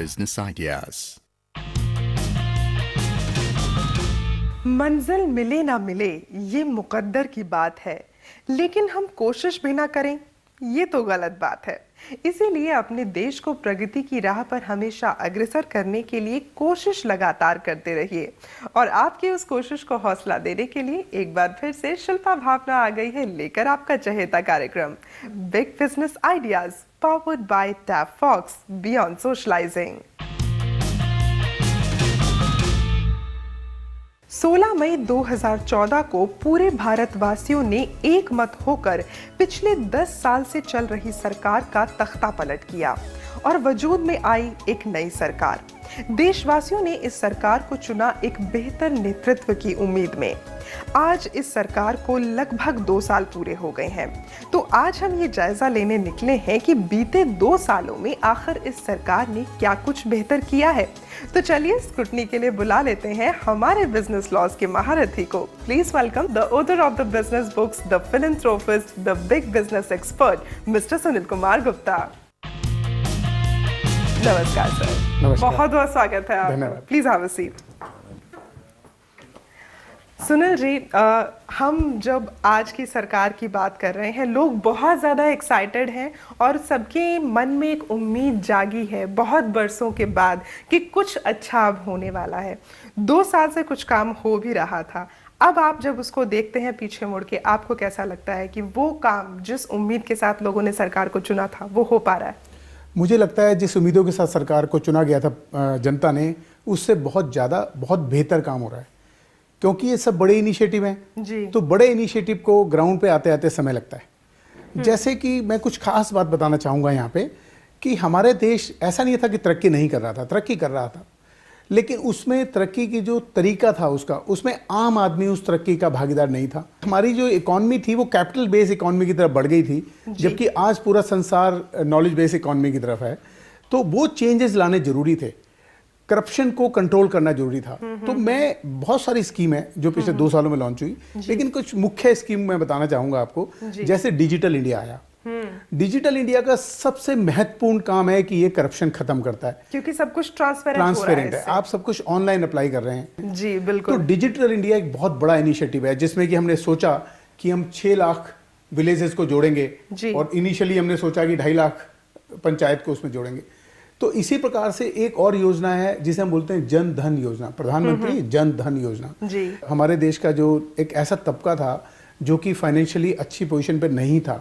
business ideas. मंजिल मिले ना मिले ये मुकद्दर की बात है, लेकिन हम कोशिश भी ना करें ये तो गलत बात है। इसीलिए अपने देश को प्रगति की राह पर हमेशा अग्रसर करने के लिए कोशिश लगातार करते रहिए। और आपकी उस कोशिश को हौसला देने के लिए एक बार फिर से शिल्पा भावना आ गई है लेकर आपका चहेता कार्यक्रम big business ideas powered by Tab Fox beyond socialising. 16 मई 2014 को पूरे भारतवासियों ने एक मत होकर पिछले 10 साल से चल रही सरकार का तख्ता पलट किया और वजूद में आई एक नई सरकार। देशवासियों ने इस सरकार को चुना एक बेहतर नेतृत्व की उम्मीद में। आज इस सरकार को लगभग 2 साल पूरे हो गए हैं, तो आज हम ये जायजा लेने निकले हैं कि बीते 2 सालों में आखिर इस सरकार ने क्या कुछ बेहतर किया है। तो चलिए स्क्रूटनी के लिए बुला लेते हैं हमारे बिजनेस लॉज के महारथी को। Please welcome the author of the business books, the philanthropist, the big business expert, mister Sunil Kumar Gupta. नमस्कार सर। नमस्कार। बहुत बहुत स्वागत है आपका। Please have a seat. Sunil ji, हम जब आज की सरकार की बात कर रहे हैं, लोग बहुत ज़्यादा एक्साइटेड हैं और सबके मन में एक उम्मीद जागी है बहुत बरसों के बाद कि कुछ अच्छा अब होने वाला है। 2 साल से कुछ काम हो भी रहा था। अब आप जब उसको देखते हैं पीछे मुड़ के, आपको कैसा लगता है कि वो काम जिस उम्मीद के साथ लोगों ने सरकार को चुना था वो हो पा रहा है? मुझे लगता है जिस उम्मीदों के साथ सरकार को चुना गया था जनता ने, उससे बहुत ज़्यादा बहुत बेहतर काम हो रहा है, क्योंकि ये सब बड़े इनिशिएटिव हैं जी। तो बड़े इनिशिएटिव को ग्राउंड पे आते आते समय लगता है। जैसे कि मैं कुछ खास बात बताना चाहूँगा यहाँ पे कि हमारे देश ऐसा नहीं था कि तरक्की नहीं कर रहा था, तरक्की कर रहा था, लेकिन उसमें तरक्की की जो तरीका था उसमें आम आदमी उस तरक्की का भागीदार नहीं था। हमारी जो इकॉनमी थी वो कैपिटल बेस इकॉनमी की तरफ बढ़ गई थी, जबकि आज पूरा संसार नॉलेज बेस इकॉनमी की तरफ है। तो वो चेंजेस लाने जरूरी थे, करप्शन को कंट्रोल करना जरूरी था। तो मैं बहुत सारी स्कीम है जो पिछले 2 सालों में लॉन्च हुई, लेकिन कुछ मुख्य स्कीम मैं बताना चाहूंगा आपको। जैसे डिजिटल इंडिया आया। डिजिटल इंडिया का सबसे महत्वपूर्ण काम है कि ये करप्शन खत्म करता है, क्योंकि सब कुछ ट्रांसपेरेंट है। आप सब कुछ ऑनलाइन अप्लाई कर रहे हैं जी, बिल्कुल। तो डिजिटल इंडिया एक बहुत बड़ा इनिशिएटिव है, जिसमें कि हमने सोचा कि हम 6 लाख विलेजेस को जोड़ेंगे और इनिशियली हमने सोचा कि 2.5 लाख पंचायत को उसमें जोड़ेंगे। तो इसी प्रकार से एक और योजना है जिसे हम बोलते हैं जन धन योजना, प्रधानमंत्री जन धन योजना जी। हमारे देश का जो एक ऐसा तबका था जो कि फाइनेंशियली अच्छी पोजीशन पे नहीं था,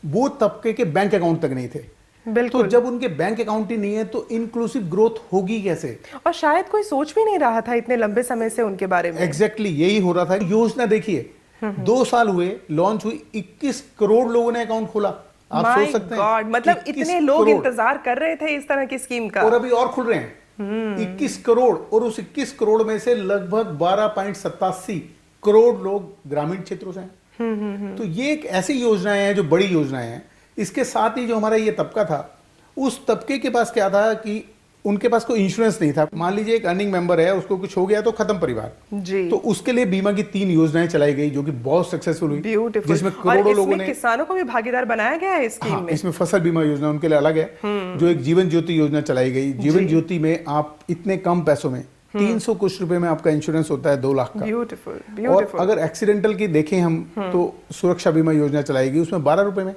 वो तबके के बैंक अकाउंट तक नहीं थे। तो जब उनके बैंक अकाउंट ही नहीं है तो इंक्लूसिव ग्रोथ होगी कैसे? और शायद कोई सोच भी नहीं रहा था इतने लंबे समय से उनके बारे में। एग्जैक्टली यही हो रहा था। योजना देखिए, 2 साल हुए, लॉन्च हुई, 21 करोड़ लोगों ने अकाउंट खोला। आप सोच सकते हैं, मतलब इतने लोग इंतजार कर रहे थे इस तरह की स्कीम का, और अभी और खुल रहे हैं 21 करोड़। और उस 21 करोड़ में से लगभग 12.87 करोड़ लोग ग्रामीण क्षेत्रों से हैं। तो ये एक ऐसी योजनाएं हैं जो बड़ी योजनाएं हैं। इसके साथ ही जो हमारा ये तबका था, उस तबके के पास क्या था कि उनके पास कोई इंश्योरेंस नहीं था। मान लीजिए एक अर्निंग मेंबर है, उसको कुछ हो गया तो खत्म परिवार जी। तो उसके लिए बीमा की 3 योजनाएं चलाई गई जो कि बहुत सक्सेसफुल हुई, जिसमें करोड़ों लोगों ने, किसानों को भी भागीदार बनाया गया है इस स्कीम में। इसमें फसल बीमा योजना उनके लिए अलग है, जो एक जीवन ज्योति योजना चलाई गई। जीवन ज्योति में आप इतने कम पैसों में 300 कुछ रुपए में आपका इंश्योरेंस होता है 2 लाख का। ब्यूटीफुल। और अगर एक्सीडेंटल की देखें हम तो सुरक्षा बीमा योजना चलाई गई, उसमें 12 रुपए में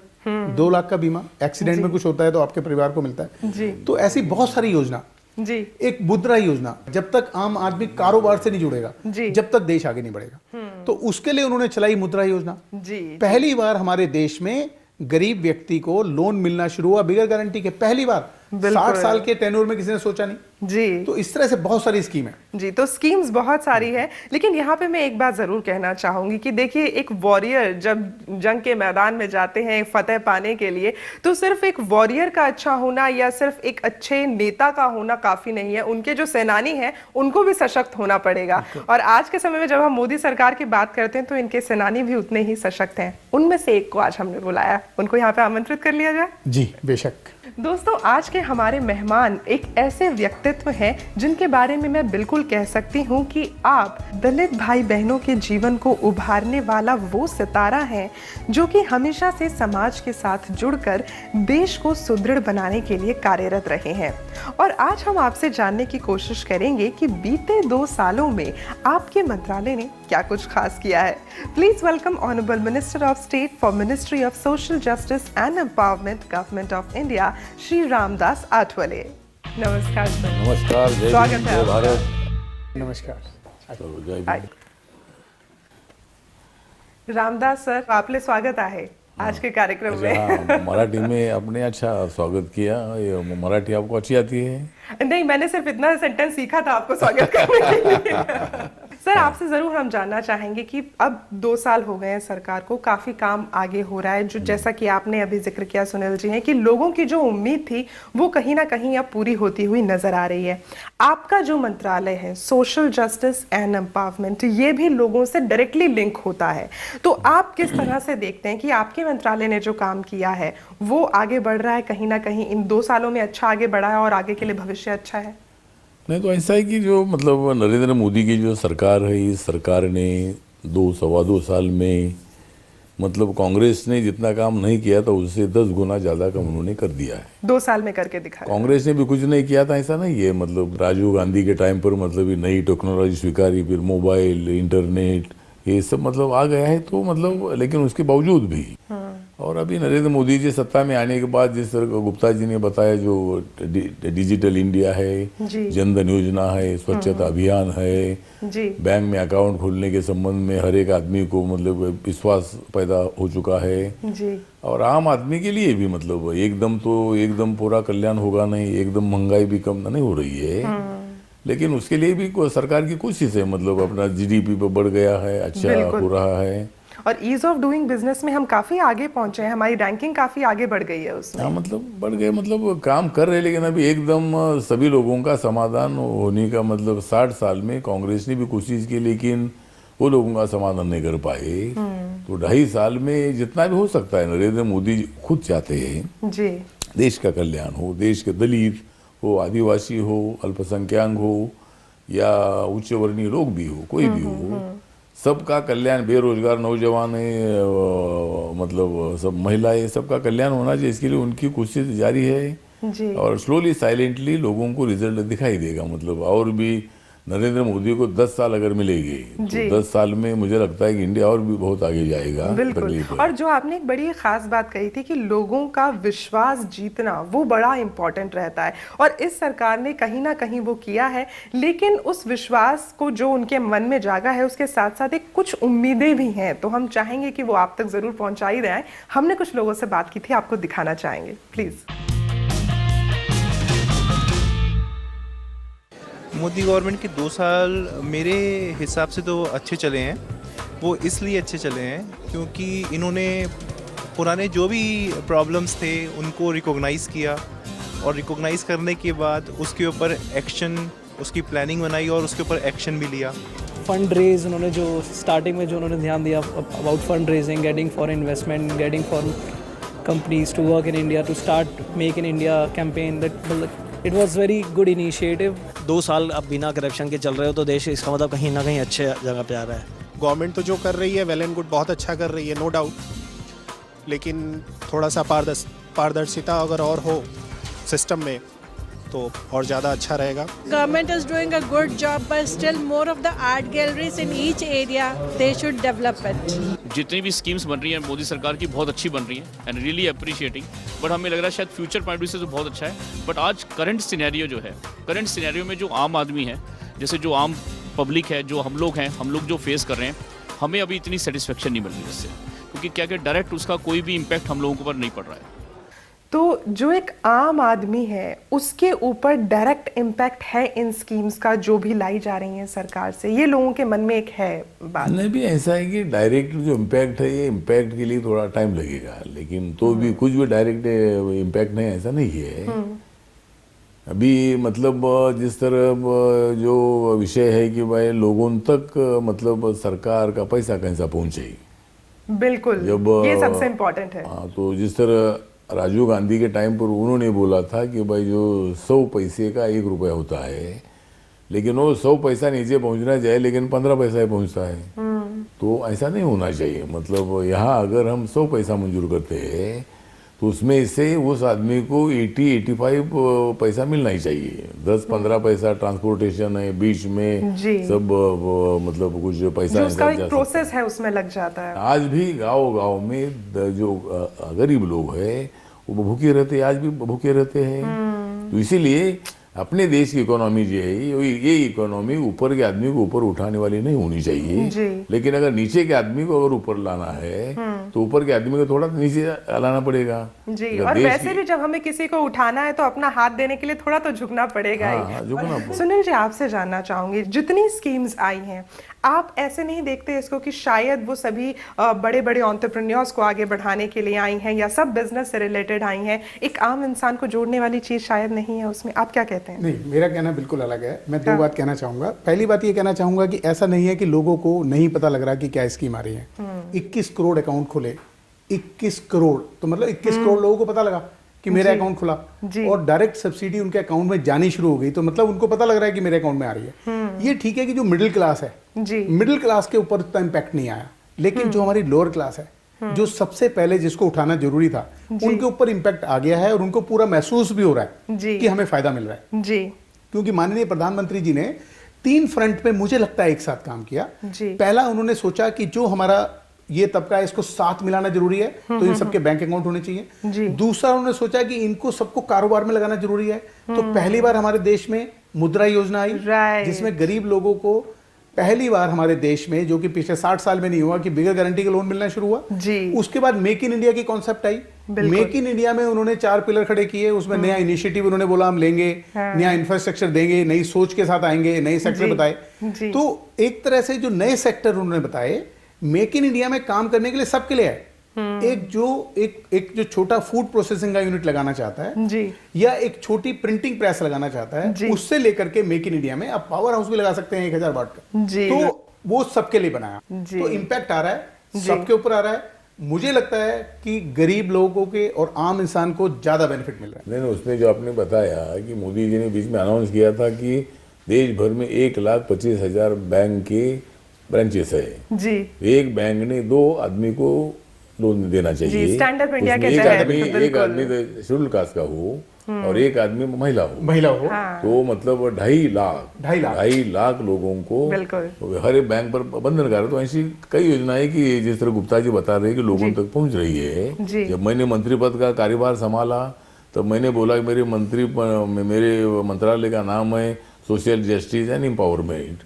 2 लाख का बीमा। एक्सीडेंट में कुछ होता है तो आपके परिवार को मिलता है जी। तो ऐसी बहुत सारी योजना जी। एक मुद्रा योजना, जब तक आम आदमी कारोबार से नहीं जुड़ेगा, जब तक देश आगे नहीं बढ़ेगा, तो उसके लिए उन्होंने चलाई मुद्रा योजना जी। पहली बार हमारे देश में गरीब व्यक्ति को लोन मिलना शुरू हुआ बिगर गारंटी के, पहली बार। 60 साल के टेन्योर में किसी ने सोचा नहीं जी। तो इस तरह से बहुत सारी स्कीम है जी। तो स्कीम्स बहुत सारी है, लेकिन यहाँ पे मैं एक बात जरूर कहना चाहूंगी कि देखिए, एक वॉरियर जब जंग के मैदान में जाते हैं फतेह पाने के लिए, तो सिर्फ एक वॉरियर का अच्छा होना या सिर्फ एक अच्छे नेता का होना काफी नहीं है। उनके जो सेनानी हैं उनको भी सशक्त होना पड़ेगा। और आज के समय में जब हम मोदी सरकार की बात करते हैं तो इनके सेनानी भी उतने ही सशक्त हैं। उनमें से एक को आज हमने बुलाया, उनको यहाँ पे आमंत्रित कर लिया जाए जी। बेशक। दोस्तों, आज के हमारे मेहमान एक ऐसे व्यक्तित्व हैं जिनके बारे में मैं बिल्कुल कह सकती हूं कि आप दलित भाई बहनों के जीवन को उभारने वाला वो सितारा है जो कि हमेशा से समाज के साथ जुड़कर देश को सुदृढ़ बनाने के लिए कार्यरत रहे हैं। और आज हम आपसे जानने की कोशिश करेंगे कि बीते 2 सालों में आपके मंत्रालय ने क्या कुछ खास किया है। Please welcome honourable minister of state for ministry of social justice and empowerment, government of India, Shri Ramdas Athawale. नमस्कार सर। नमस्कार, जय स्वागत हिंद, है जय आपका। भारत। नमस्कार। चलो, जय हाय। हिंद। रामदास सर, आपले स्वागत आहे आज के कार्यक्रम अच्छा, में। हाँ, मराठी में आपने अच्छा स्वागत किया। ये मराठी आपको अच्छी आती है? नहीं, मैंने सिर्फ इतना सेंटेंस सीखा था आपको स्वागत करने के लिए। सर, आपसे जरूर हम जानना चाहेंगे कि अब 2 साल हो गए हैं सरकार को, काफी काम आगे हो रहा है, जो जैसा कि आपने अभी जिक्र किया सुनील जी है कि लोगों की जो उम्मीद थी वो कहीं ना कहीं अब पूरी होती हुई नजर आ रही है। आपका जो मंत्रालय है सोशल जस्टिस एंड एम्पावरमेंट, ये भी लोगों से डायरेक्टली लिंक होता है, तो आप किस तरह से देखते हैं कि आपके मंत्रालय ने जो काम किया है वो आगे बढ़ रहा है, कहीं ना कहीं इन 2 सालों में अच्छा आगे बढ़ा है और आगे के लिए भविष्य अच्छा है? नहीं तो ऐसा है कि जो मतलब नरेंद्र मोदी की जो सरकार है, इस सरकार ने 2-2.25 साल में मतलब कांग्रेस ने जितना काम नहीं किया था उससे 10 गुना ज़्यादा काम उन्होंने कर दिया है। 2 साल में करके दिखाया। कांग्रेस ने भी कुछ नहीं किया था, ऐसा नहीं है। मतलब राजीव गांधी के टाइम पर मतलब ये नई टेक्नोलॉजी स्वीकारी, फिर मोबाइल, इंटरनेट, ये सब मतलब आ गया है, तो मतलब लेकिन उसके बावजूद भी और अभी नरेंद्र मोदी जी सत्ता में आने के बाद जिस तरह गुप्ता जी ने बताया, जो डिजिटल इंडिया है, जनधन योजना है, स्वच्छता अभियान है, जी। बैंक में अकाउंट खोलने के संबंध में हर एक आदमी को मतलब विश्वास पैदा हो चुका है जी। और आम आदमी के लिए भी मतलब एकदम पूरा कल्याण होगा नहीं, एकदम महंगाई भी कम नहीं हो रही है, लेकिन उसके लिए भी सरकार की कोशिश है। मतलब अपना जीडीपी पे बढ़ गया है, अच्छा हो रहा है और ईज ऑफ डूइंग बिजनेस में हम काफी आगे पहुंचे हैं, हमारी रैंकिंग काफी आगे बढ़ गई है उसमें। हाँ, मतलब बढ़ गए, मतलब काम कर रहे, लेकिन अभी एकदम सभी लोगों का समाधान होने का मतलब 60 साल में कांग्रेस ने भी कोशिश की, लेकिन वो लोगों का समाधान नहीं कर पाए। तो 2.5 साल में जितना भी हो सकता है, नरेंद्र मोदी खुद चाहते हैं जी, देश का कल्याण हो, देश के दलित हो, आदिवासी हो, अल्पसंख्यक हो या उच्च वर्णीय लोग भी हो, कोई भी हो, सबका कल्याण, बेरोजगार नौजवान है, मतलब सब महिलाएं, सबका कल्याण होना चाहिए। इसके लिए उनकी कोशिश जारी है जी। और स्लोली साइलेंटली लोगों को रिजल्ट दिखाई देगा। मतलब और भी नरेंद्र मोदी को 10 साल अगर मिलेंगे तो 10 साल में मुझे लगता है कि इंडिया और भी बहुत आगे जाएगा। बिल्कुल। और जो आपने एक बड़ी खास बात कही थी कि लोगों का विश्वास जीतना वो बड़ा इंपॉर्टेंट रहता है, और इस सरकार ने कहीं ना कहीं वो किया है, लेकिन उस विश्वास को जो उनके मन में जागा है उसके साथ साथ एक कुछ उम्मीदें भी हैं, तो हम चाहेंगे कि वो आप तक जरूर पहुंचा ही रहे। हमने कुछ लोगों से बात की थी, आपको दिखाना चाहेंगे, प्लीज। मोदी गवर्नमेंट के 2 साल मेरे हिसाब से तो अच्छे चले हैं। वो इसलिए अच्छे चले हैं क्योंकि इन्होंने पुराने जो भी प्रॉब्लम्स थे उनको रिकॉग्नाइज़ किया, और रिकॉग्नाइज़ करने के बाद उसके ऊपर एक्शन, उसकी प्लानिंग बनाई और उसके ऊपर एक्शन भी लिया। फंड रेज उन्होंने जो स्टार्टिंग में जो उन्होंने ध्यान दिया about fund raising, getting for investment, getting for companies to work in India, to start make in India campaign, that it was very good initiative. 2 साल अब बिना करप्शन के चल रहे हो तो देश इसका मतलब कहीं ना कहीं अच्छे जगह पे आ रहा है। गवर्नमेंट तो जो कर रही है वेल एंड गुड, बहुत अच्छा कर रही है, नो डाउट, लेकिन थोड़ा सा पारदर्शिता अगर और हो सिस्टम में तो और ज़्यादा अच्छा रहेगा। Government is doing a good job, but still more of the art galleries in each area, they should develop it. जितनी भी स्कीम्स बन रही हैं मोदी सरकार की बहुत अच्छी बन रही हैं एंड रियली अप्रिशिएटिंग, बट हमें लग रहा है शायद फ्यूचर पॉइंट ऑफ व्यू से तो बहुत अच्छा है, बट आज करंट सिनेरियो जो है, करंट सिनेरियो में जो आम आदमी है, जैसे जो आम पब्लिक है, जो हम लोग हैं, हम लोग जो फेस कर रहे हैं, हमें अभी इतनी सेटिस्फेक्शन नहीं मिल रही इससे, क्योंकि क्या क्या डायरेक्ट उसका कोई भी इम्पैक्ट हम लोगों के ऊपर नहीं पड़ रहा है। तो जो एक आम आदमी है उसके ऊपर डायरेक्ट इम्पैक्ट है इन स्कीम्स का जो भी लाई जा रही हैं सरकार से, ये लोगों के मन में एक है बात। नहीं, भी ऐसा है कि डायरेक्ट जो इम्पैक्ट है, ये इम्पैक्ट के लिए थोड़ा टाइम लगेगा, लेकिन तो भी कुछ भी डायरेक्ट इम्पैक्ट नहीं, ऐसा नहीं है। अभी मतलब जिस तरह जो विषय है कि भाई लोगों तक मतलब सरकार का पैसा कैसा पहुंचे, बिल्कुल, जब ये सबसे इम्पोर्टेंट है। हाँ, तो जिस तरह राजीव गांधी के टाइम पर उन्होंने बोला था कि भाई जो 100 पैसे का 1 रुपया होता है, लेकिन वो 100 पैसा नीचे पहुंचना चाहिए, लेकिन 15 पैसा ही पहुंचता है। तो ऐसा नहीं होना चाहिए। मतलब यहाँ अगर हम 100 पैसा मंजूर करते हैं तो उसमें से उस आदमी को 80-85 पैसा मिलना ही चाहिए। 10-15 पैसा ट्रांसपोर्टेशन है, बीच में सब मतलब कुछ पैसा उसका एक प्रोसेस है उसमें लग जाता है। आज भी गांव में जो गरीब लोग हैं वो भूखे रहते हैं, आज भी भूखे रहते हैं। तो इसीलिए अपने देश की इकोनॉमी जो है ये इकोनॉमी ऊपर के आदमी को ऊपर उठाने वाली नहीं होनी चाहिए, लेकिन अगर नीचे के आदमी को अगर ऊपर लाना है तो ऊपर के आदमी को थोड़ा नीचे लाना पड़ेगा जी। और वैसे भी जब हमें किसी को उठाना है तो अपना हाथ देने के लिए थोड़ा तो झुकना पड़ेगा ही। सुनील जी, आपसे जानना चाहूंगी, जितनी स्कीम्स आई हैं आप ऐसे नहीं देखते इसको कि शायद वो सभी बड़े बड़े एंटरप्रेन्योर्स को आगे बढ़ाने के लिए आई हैं या सब बिजनेस से रिलेटेड आई हैं, एक आम इंसान को जोड़ने वाली चीज शायद नहीं है उसमें? आप क्या कहते हैं? नहीं, मेरा कहना बिल्कुल अलग है। मैं 2 बात कहना चाहूंगा। पहली बात ये कहना चाहूंगा कि ऐसा नहीं है कि लोगों को नहीं पता लग रहा कि क्या स्कीम आ रही है। 21 करोड़ अकाउंट खुले, 21 करोड़ तो मतलब 21 करोड़ लोगों को पता लगा कि मेरा अकाउंट खुला और डायरेक्ट सब्सिडी उनके अकाउंट में जानी शुरू हो गई, तो मतलब उनको पता लग रहा है कि मेरे अकाउंट में आ रही है। ये ठीक है कि जो मिडिल क्लास है, मिडिल क्लास के ऊपर इतना इम्पैक्ट नहीं आया, लेकिन जो हमारी लोअर क्लास है, जो सबसे पहले जिसको उठाना जरूरी था, उनके ऊपर इम्पैक्ट आ गया है और उनको पूरा महसूस भी हो रहा है कि हमें फायदा मिल रहा है। क्योंकि माननीय प्रधानमंत्री जी ने 3 फ्रंट पे मुझे लगता है एक साथ काम किया। पहला, उन्होंने सोचा कि जो हमारा ये तबका है इसको साथ मिलाना जरूरी है, तो इन सबके बैंक अकाउंट होने चाहिए। दूसरा, उन्होंने सोचा कि इनको सबको कारोबार में लगाना जरूरी है, तो पहली बार हमारे देश में मुद्रा योजना आई, जिसमें गरीब लोगों को पहली बार हमारे देश में, जो कि पिछले 60 साल में नहीं हुआ, कि बिगर गारंटी का लोन मिलना शुरू हुआ। उसके बाद मेक इन इंडिया की concept I. Make in India में उन्होंने 4 पिलर खड़े किए, उसमें नया इनिशिएटिव उन्होंने बोला हम लेंगे, नया इंफ्रास्ट्रक्चर देंगे, नई सोच के साथ आएंगे, नए सेक्टर बताए। तो एक तरह से जो नए सेक्टर उन्होंने बताए, मेक इन इंडिया में काम करने के लिए सबके लिए है। एक जो छोटा फूड प्रोसेसिंग का यूनिट लगाना चाहता है या एक छोटी प्रिंटिंग प्रेस लगाना चाहता है, उससे लेकर के मेक इन इंडिया में आप पावर हाउस भी लगा सकते हैं 1000 वाट का, तो वो सबके लिए बनाया। तो इम्पैक्ट आ रहा है, सबके ऊपर आ रहा है। मुझे लगता है कि गरीब लोगों के और आम इंसान को ज्यादा बेनिफिट मिल रहा है। नहीं, उसमें जो आपने बताया कि मोदी जी ने बीच में अनाउंस किया था कि देश भर में 1,25,000 बैंक के ब्रांचेस है जी। एक बैंक ने 2 आदमी को लोन देना चाहिए। स्टैंड अप इंडिया के एक आदमी शेड्यूल कास्ट का हो और एक आदमी महिला हो, तो मतलब 2.5 लाख लोगों को हर एक बैंक पर बंधन कर। तो ऐसी कई योजनाएं कि जिस तरह गुप्ता जी बता रहे हैं कि लोगों तक पहुंच रही है। जब मैंने मंत्री पद का कार्यभार संभाला तब मैंने बोला कि मेरे मंत्रालय का नाम है social justice and empowerment.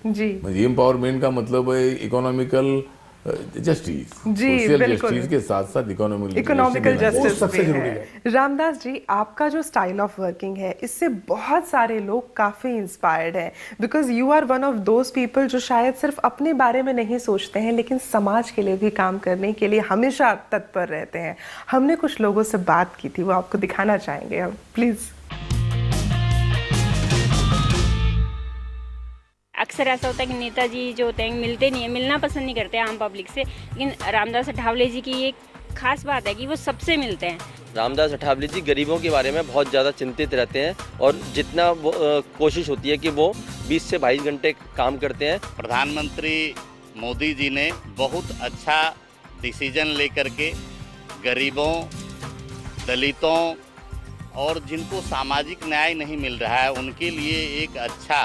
Empowerment का मतलब है इकोनॉमिकल जस्टिस, सोशल जस्टिस के साथ साथ इकोनॉमिकल जस्टिस सबसे जरूरी है। रामदास जी, आपका जो स्टाइल ऑफ वर्किंग है, इससे बहुत सारे लोग काफी इंस्पायर्ड हैं, because you are one of those people जो शायद सिर्फ अपने बारे में नहीं सोचते हैं, लेकिन समाज के लिए भी काम करने के लिए हमेशा तत्पर रहते हैं। हमने कुछ लोगों से बात की थी, वो आपको दिखाना चाहेंगे हम, प्लीज। अक्सर ऐसा होता है कि नेताजी जो होते हैं मिलते नहीं है, मिलना पसंद नहीं करते आम पब्लिक से, लेकिन रामदास अठावले जी की एक खास बात है कि वो सबसे मिलते हैं। रामदास अठावले जी गरीबों के बारे में बहुत ज़्यादा चिंतित रहते हैं और जितना वो कोशिश होती है कि वो 20 से 22 घंटे काम करते हैं। प्रधानमंत्री मोदी जी ने बहुत अच्छा डिसीजन लेकर के गरीबों, दलितों और जिनको सामाजिक न्याय नहीं मिल रहा है उनके लिए एक अच्छा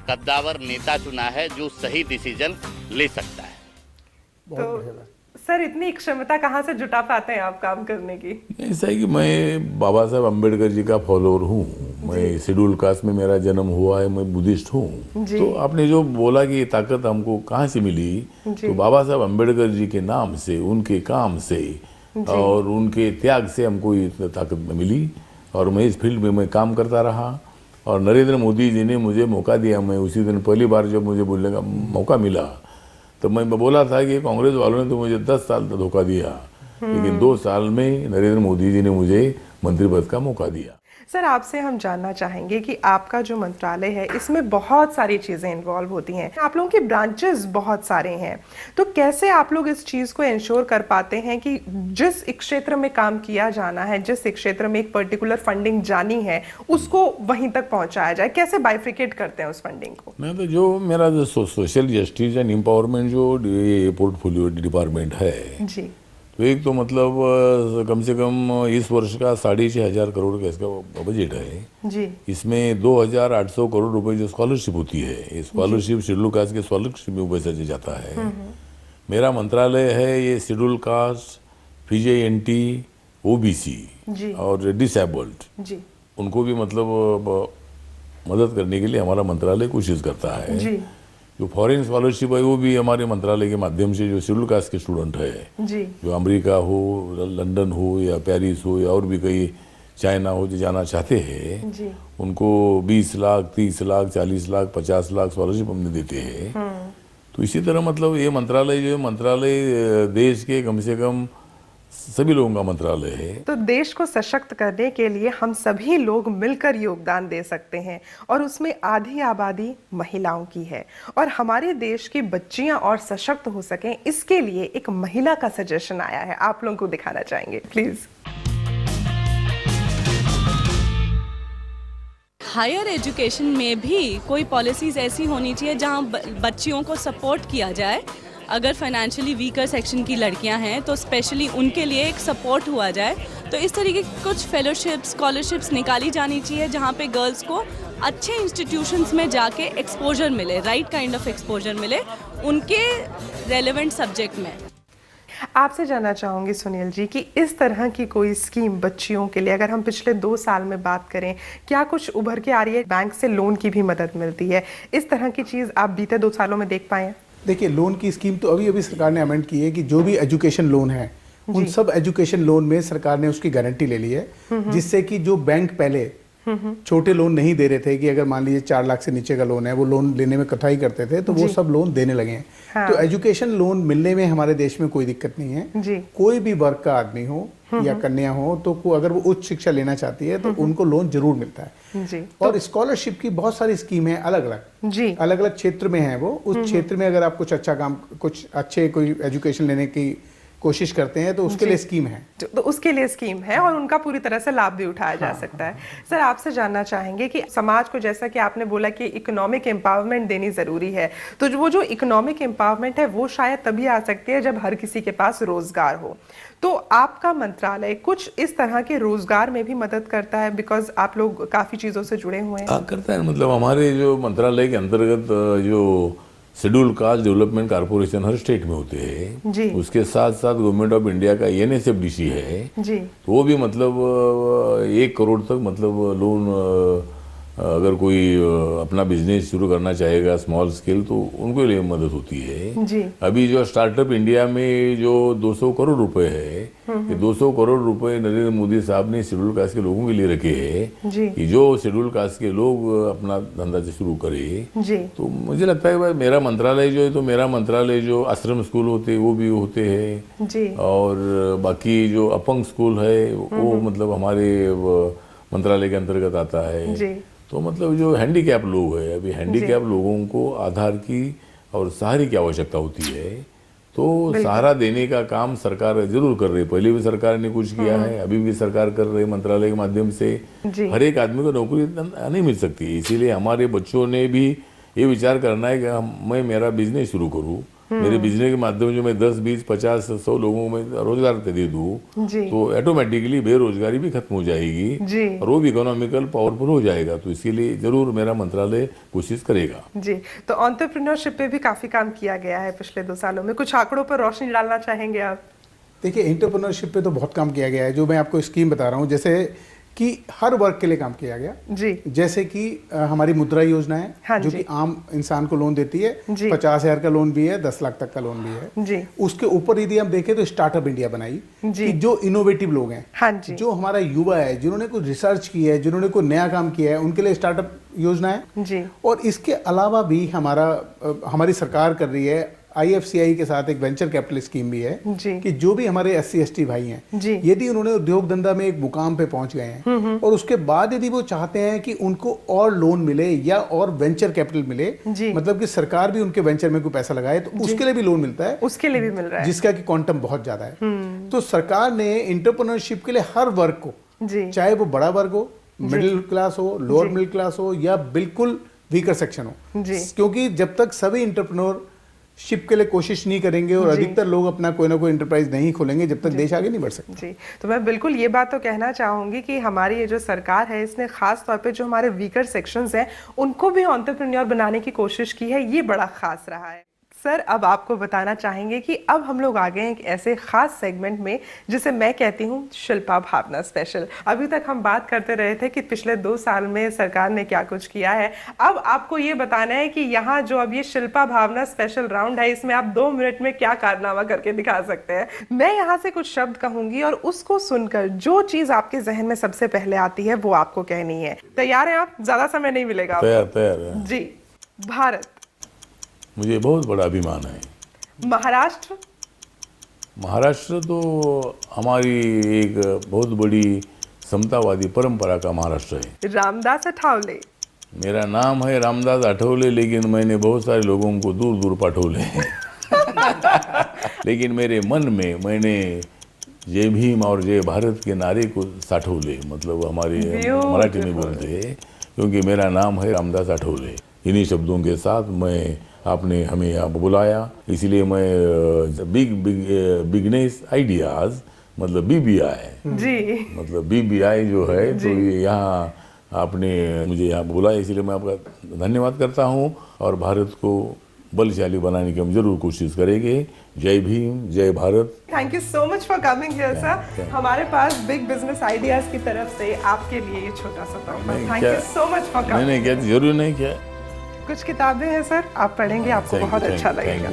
कद्दावर नेता चुना है जो सही डिसीजन ले सकता है। तो सर, इतनी क्षमता कहाँ से जुटा पाते हैं आप काम करने की? ऐसा है कि मैं बाबा साहब अम्बेडकर जी का फॉलोअर हूँ। मैं शेड्यूल कास्ट में मेरा जन्म हुआ है, मैं बुद्धिस्ट हूँ। तो आपने जो बोला कि ये ताकत हमको कहाँ से मिली, तो बाबा साहब अम्बेडकर जी के नाम से, उनके काम से और उनके त्याग से हमको ये ताकत मिली और मैं इस फील्ड में मैं काम करता रहा। और नरेंद्र मोदी जी ने मुझे मौका दिया। मैं उसी दिन पहली बार जब मुझे बोलने का मौका मिला तो मैं बोला था कि कांग्रेस वालों ने तो मुझे 10 साल तक धोखा दिया, लेकिन 2 साल में नरेंद्र मोदी जी ने मुझे मंत्री पद का मौका दिया। सर, आपसे हम जानना चाहेंगे कि आपका जो मंत्रालय है इसमें बहुत सारी चीज़ें इन्वॉल्व होती हैं, आप लोगों के ब्रांचेस बहुत सारे हैं, तो कैसे आप लोग इस चीज़ को इंश्योर कर पाते हैं कि जिस एक क्षेत्र में काम किया जाना है, जिस एक क्षेत्र में एक पर्टिकुलर फंडिंग जानी है, उसको वहीं तक पहुंचाया जाए? कैसे बाइफ्रिकेट करते हैं उस फंडिंग को? मैं तो जो मेरा जो सोशल जस्टिस एंड एम्पावरमेंट जो पोर्टफोलियो डिपार्टमेंट है जी, तो एक तो मतलब कम से कम इस वर्ष का 6,500 करोड़ का इसका बजट है जी, इसमें 2,800 करोड़ रुपए जो स्कॉलरशिप होती है, स्कॉलरशिप शेड्यूल कास्ट के स्कॉलरशिप में पैसा जाता है। मेरा मंत्रालय है ये शेड्यूल कास्ट, PJNT, OBC जी, और डिसेबल्ड, जी, उनको भी मतलब मदद करने के लिए हमारा मंत्रालय कोशिश करता है। जी, जो फॉरेन स्कॉलरशिप है वो भी हमारे मंत्रालय के माध्यम से जो शेड्यूल कास्ट के स्टूडेंट है, जी, जो अमेरिका हो, लंदन हो या पेरिस हो या और भी कई चाइना हो जो जाना चाहते हैं, जी, उनको 20 लाख, 30 लाख, 40 लाख, 50 लाख स्कॉलरशिप हमने देते हैं। तो इसी तरह मतलब ये मंत्रालय जो है, मंत्रालय देश के कम से कम सभी लोगों का मंत्रालय है। तो देश को सशक्त करने के लिए हम सभी लोग मिलकर योगदान दे सकते हैं, और उसमें आधी आबादी महिलाओं की है, और हमारे देश की बच्चियां और सशक्त हो सकें इसके लिए एक महिला का सजेशन आया है, आप लोगों को दिखाना चाहेंगे प्लीज। हायर एजुकेशन में भी कोई पॉलिसीज़ ऐसी होनी चाहिए जहां बच्चियों को सपोर्ट किया जाए। अगर फाइनेंशियली वीकर सेक्शन की लड़कियां हैं तो स्पेशली उनके लिए एक सपोर्ट हुआ जाए। तो इस तरीके की कुछ फेलोशिप्स, स्कॉलरशिप्स निकाली जानी चाहिए जहां पे गर्ल्स को अच्छे इंस्टीट्यूशंस में जाके एक्सपोजर मिले, राइट काइंड ऑफ एक्सपोजर मिले उनके रेलेवेंट सब्जेक्ट में। आपसे जानना चाहूँगी सुनील जी कि इस तरह की कोई स्कीम बच्चियों के लिए, अगर हम पिछले 2 साल में बात करें, क्या कुछ उभर के आ रही है? बैंक से लोन की भी मदद मिलती है, इस तरह की चीज़ आप बीते 2 सालों में देख पाए हैं? देखिए, लोन की स्कीम तो अभी सरकार ने अमेंड की है कि जो भी एजुकेशन लोन है उन सब एजुकेशन लोन में सरकार ने उसकी गारंटी ले ली है, जिससे कि जो बैंक पहले छोटे लोन नहीं दे रहे थे कि अगर मान लीजिए 4 लाख से नीचे का लोन है, वो लोन लेने में कठिनाई करते थे, तो वो सब लोन देने लगे हैं। हाँ। तो एजुकेशन लोन मिलने में हमारे देश में कोई दिक्कत नहीं है जी। कोई भी वर्ग का आदमी हो या कन्या हो तो अगर वो उच्च शिक्षा लेना चाहती है तो उनको लोन जरूर मिलता है जी। और स्कॉलरशिप की बहुत सारी स्कीम है, अलग अलग जी, अलग अलग क्षेत्र में है। वो उस क्षेत्र में अगर आप कुछ अच्छा काम, कुछ अच्छे कोई एजुकेशन लेने की कोशिश करते हैं तो उसके लिए स्कीम है, तो उसके लिए स्कीम है और उनका पूरी तरह से लाभ भी उठाया जा सकता है। सर, आपसे जानना चाहेंगे कि समाज को, जैसा कि आपने बोला कि इकोनॉमिक एम्पावरमेंट देनी जरूरी है, तो वो जो इकोनॉमिक एम्पावरमेंट है वो शायद तभी आ सकती है जब हर किसी के पास रोजगार हो। तो आपका मंत्रालय कुछ इस तरह के रोजगार में भी मदद करता है, बिकॉज आप लोग काफी चीजों से जुड़े हुए हैं? करता है, मतलब हमारे जो मंत्रालय के अंतर्गत जो शेड्यूल कास्ट डेवलपमेंट कारपोरेशन हर स्टेट में होते हैं, उसके साथ साथ गवर्नमेंट ऑफ इंडिया का NSFDC है जी। तो वो भी मतलब 1 करोड़ तक मतलब लोन, अगर कोई अपना बिजनेस शुरू करना चाहेगा स्मॉल स्केल तो उनको लिए मदद होती है जी। अभी जो स्टार्टअप इंडिया में जो 200 करोड़ रुपए है, ये 200 करोड़ रुपए नरेंद्र मोदी साहब ने शेड्यूल कास्ट के लोगों के लिए रखे हैं कि जो शेड्यूल कास्ट के लोग अपना धंधा से शुरू करे जी। तो मुझे लगता है भाई मेरा मंत्रालय जो है, तो मेरा मंत्रालय जो आश्रम स्कूल होते हैं वो भी होते हैं जी। और बाकी जो अपंग स्कूल है वो मतलब हमारे मंत्रालय के अंतर्गत आता है जी। तो मतलब जो हैंडीकैप लोग हैं, अभी हैंडीकैप लोगों को आधार की और सहारे की आवश्यकता होती है, तो सहारा देने का काम सरकार जरूर कर रही है। पहले भी सरकार ने कुछ किया है, अभी भी सरकार कर रही है मंत्रालय के माध्यम से। हर एक आदमी को नौकरी नहीं मिल सकती, इसीलिए हमारे बच्चों ने भी ये विचार करना है कि मैं मेरा बिजनेस शुरू करूँ, मेरे बिजनेस के माध्यम से मैं 10, 20, 50, 100 लोगों में रोजगार दे दूँ, तो ऑटोमेटिकली बेरोजगारी भी खत्म हो जाएगी और वो भी इकोनॉमिकल पावरफुल हो जाएगा। तो इसके लिए जरूर मेरा मंत्रालय कोशिश करेगा जी। तो एंटरप्रेन्योरशिप पे भी काफी काम किया गया है पिछले 2 सालों में, कुछ आंकड़ों पर रोशनी डालना चाहेंगे आप? देखिए, एंटरप्रेन्योरशिप पे तो बहुत काम किया गया है। जो मैं आपको स्कीम बता रहा हूँ, जैसे कि हर वर्ग के लिए काम किया गया जी। जैसे कि हमारी मुद्रा योजना है हाँ जो कि आम इंसान को लोन देती है, 50,000 का लोन भी है, 10 लाख तक का लोन भी है जी। उसके ऊपर यदि हम देखें तो स्टार्टअप इंडिया बनाई कि जो इनोवेटिव लोग हैं हाँ जो हमारा युवा है, जिन्होंने कुछ रिसर्च की है, जिन्होंने कोई नया काम किया है, उनके लिए स्टार्टअप योजना है जी। और इसके अलावा भी हमारी सरकार कर रही है IFCI के साथ एक वेंचर कैपिटल स्कीम भी है कि जो भी हमारे SC/ST भाई हैं, यदि उन्होंने उद्योग धंधा में एक मुकाम पे पहुंच गए हैं और उसके बाद यदि वो चाहते हैं कि उनको और लोन मिले या और वेंचर कैपिटल मिले, मतलब कि सरकार भी उनके वेंचर में कोई पैसा लगाए, तो उसके लिए भी लोन मिलता है, उसके लिए भी मिल रहा है, जिसका कि क्वांटम बहुत ज्यादा है। तो सरकार ने एंटरप्रेन्योरशिप के लिए हर वर्ग को, चाहे वो बड़ा वर्ग हो, मिडिल क्लास हो, लोअर मिडिल क्लास हो या बिल्कुल वीकर सेक्शन हो, क्योंकि जब तक सभी एंटरप्रेन्योरशिप के लिए कोशिश नहीं करेंगे और अधिकतर लोग अपना कोई ना कोई एंटरप्राइज नहीं खोलेंगे, जब तक देश आगे नहीं बढ़ सकता। जी, तो मैं बिल्कुल ये बात तो कहना चाहूंगी कि हमारी ये जो सरकार है, इसने खास तौर पे जो हमारे वीकर सेक्शंस हैं उनको भी एंटरप्रेन्योर बनाने की कोशिश की है, ये बड़ा खास रहा है। सर, अब आपको बताना चाहेंगे कि अब हम लोग आ गए हैं एक ऐसे खास सेगमेंट में जिसे मैं कहती हूँ शिल्पा भावना स्पेशल। अभी तक हम बात करते रहे थे कि पिछले 2 साल में सरकार ने क्या कुछ किया है, अब आपको ये बताना है कि यहाँ जो अब ये शिल्पा भावना स्पेशल राउंड है, इसमें आप 2 मिनट में क्या कारनामा करके दिखा सकते हैं। मैं यहाँ से कुछ शब्द कहूंगी और उसको सुनकर जो चीज आपके जहन में सबसे पहले आती है वो आपको कहनी है। तैयार हैं आप? ज्यादा समय नहीं मिलेगा। तैयार है जी। भारत। मुझे बहुत बड़ा अभिमान है। महाराष्ट्र। महाराष्ट्र तो हमारी एक बहुत बड़ी समतावादी परंपरा का महाराष्ट्र है। रामदास अठावले। मेरा नाम है रामदास अठावले, लेकिन मैंने बहुत सारे लोगों को दूर दूर पाठोले हैं लेकिन मेरे मन में मैंने जय भीम और जय भारत के नारे को साठोले, मतलब हमारे मराठी में बोलते हैं, क्योंकि मेरा नाम है रामदास अठावले। इन्हीं शब्दों के साथ मैं आपने हमें यहाँ बुलाया, इसलिए मैं बिगनेस आइडियाज मतलब BBI मतलब BBI जो है, तो ये यहाँ आपने मुझे यहाँ बुलाया, इसलिए मैं आपका धन्यवाद करता हूँ। और भारत को बलशाली बनाने की हम जरूर कोशिश करेंगे। जय भीम, जय Bharat. Thank you so much for coming here sir. हमारे पास बिग बिजनेस आइडियाज की तरफ से आपके लिए ये छोटा सा तोहफा। Thank you so much for coming. नहीं क्या जरूर नहीं क्या, कुछ किताबें हैं सर, आप पढ़ेंगे, आपको बहुत अच्छा लगेगा।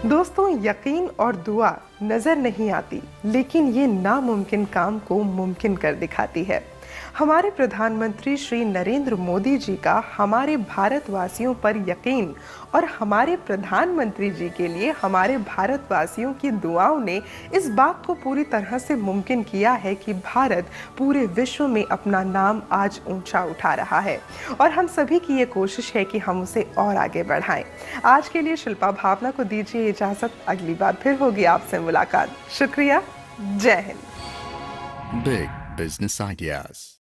दोस्तों, यकीन और दुआ नजर नहीं आती, लेकिन ये नामुमकिन काम को मुमकिन कर दिखाती है। हमारे प्रधानमंत्री श्री नरेंद्र मोदी जी का हमारे भारतवासियों पर यकीन और हमारे प्रधानमंत्री जी के लिए हमारे भारतवासियों की दुआओं ने इस बात को पूरी तरह से मुमकिन किया है कि भारत पूरे विश्व में अपना नाम आज ऊंचा उठा रहा है और हम सभी की ये कोशिश है कि हम उसे और आगे बढ़ाएं। आज के लिए शिल्पा भावना को दीजिए इजाज़त, अगली बार फिर होगी आपसे मुलाकात। शुक्रिया, जय हिंद। Big Business Ideas.